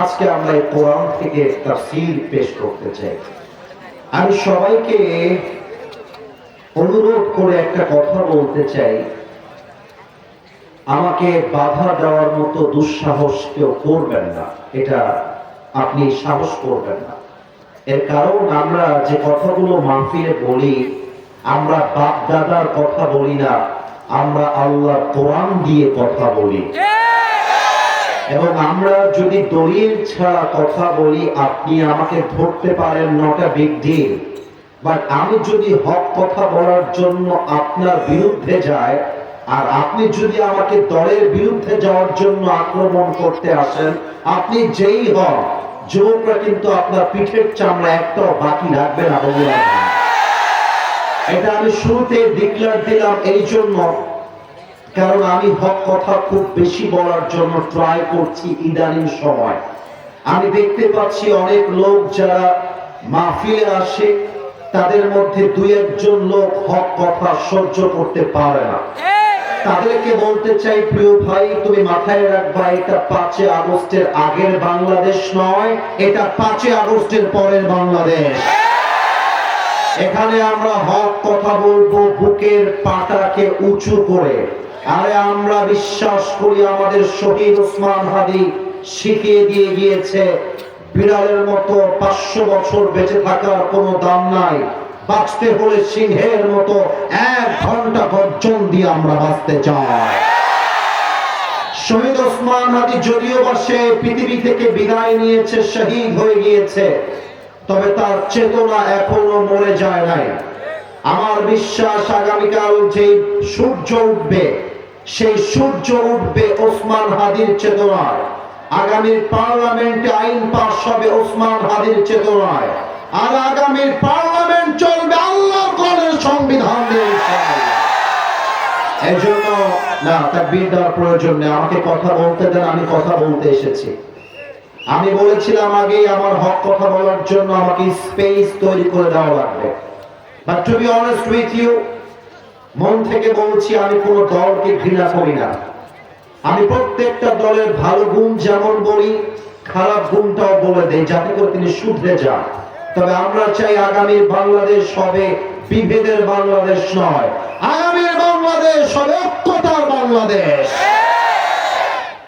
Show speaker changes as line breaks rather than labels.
আজকে আমরা এই কোরআন থেকে তাফসীর পেশ করতে চাই। আমি সবাইকে অনুরোধ করে একটা কথা বলতে চাই, আমাকে বাধা দেওয়ার মতো দুঃসাহস কেউ করবেন না, এটা আপনি সাহস করবেন না। এর কারণ আমরা যে কথাগুলো মাহফিলে বলি, আমরা বাপ দাদার কথা বলি না, আমরা আল্লাহ কোরআন দিয়ে কথা বলি। এবং আমরা যদি দলিল ছাড়া কথা বলি, আপনি আমাকে ধরতে পারেন, not a big deal. But আমি যদি হক কথা বলার জন্য আপনার বিরুদ্ধে যাই, আর আপনি যদি আমাকে দলের বিরুদ্ধে যাওয়ার জন্য আক্রমণ করতে আসেন, আপনি যেই হন, যুবকরা কিন্তু আপনার পিঠের চামড়া একটাও বাকি রাখবে না। বন্ধুরা, এটা আমি শুরুতে ডিক্লেয়ার দিলাম এই জন্য, কারণ আমি হক কথা খুব বেশি বলার জন্য ট্রাই করছি ইদানিং সময়। আমি দেখতে পাচ্ছি অনেক লোক যারা মাহফিলে আসে, তাদের মধ্যে দুই একজন লোক হক কথা সহ্য করতে পারে না। তাদেরকে বলতে চাই, প্রিয় ভাই, তুমি মাথায় রাখবা, এটা 5 আগস্টের আগের বাংলাদেশ নয়, এটা 5 আগস্টের পরের বাংলাদেশ। এখানে আমরা হক কথা বলবো বুকের পাটাকে উঁচু করে। আরে আমরা বিশ্বাস করি, আমাদের শহীদ ওসমান হাদি শিখিয়ে দিয়ে গিয়েছে, বিড়ালের মতো 500 বছর বেঁচে থাকার কোনো দাম নাই, বাঁচতে হলে সিংহের মতো 1 ঘন্টা গর্জন দিয়ে আমরা বাঁচতে চাই। শহীদ ওসমান হাদি যদিও বা সে পৃথিবী থেকে বিদায় নিয়েছে, শহীদ হয়ে গিয়েছে, তবে তার চেতনা এখনো মরে যায় নাই। আমার বিশ্বাস আগামীকাল যে সূর্য উঠবে, সেই সূর্য উঠবে ওসমান হাদির চেতনায়। আগামীর পার্লামেন্টে আইন পাস হবে ওসমান হাদির চেতনায়, আর আগামীর পার্লামেন্ট চলবে আল্লাহর কোরআনের সংবিধান দিয়ে। এজন্য না, তাকবীর দেওয়ার প্রয়োজন নেই, আমাকে কথা বলতে দেন, আমি কথা বলতে এসেছি। আমি বলেছিলাম আগেই, আমার হক কথা বলার জন্য আমাকে স্পেস তৈরি করে দেওয়া লাগবে। But to be honest with you, মন থেকে বলছি, আমি কোনো দলকে ঘৃণা করি না। আমি প্রত্যেকটা দলের ভালো গুণ যেমন বলি, খারাপ গুণটাও বলে দেই, যাতে করে তিনি শুধরে যান। তবে আমরা চাই আগামীর বাংলাদেশ হবে বিভেদের বাংলাদেশ নয়, আগামীর বাংলাদেশ হবে ঐক্যতার বাংলাদেশ।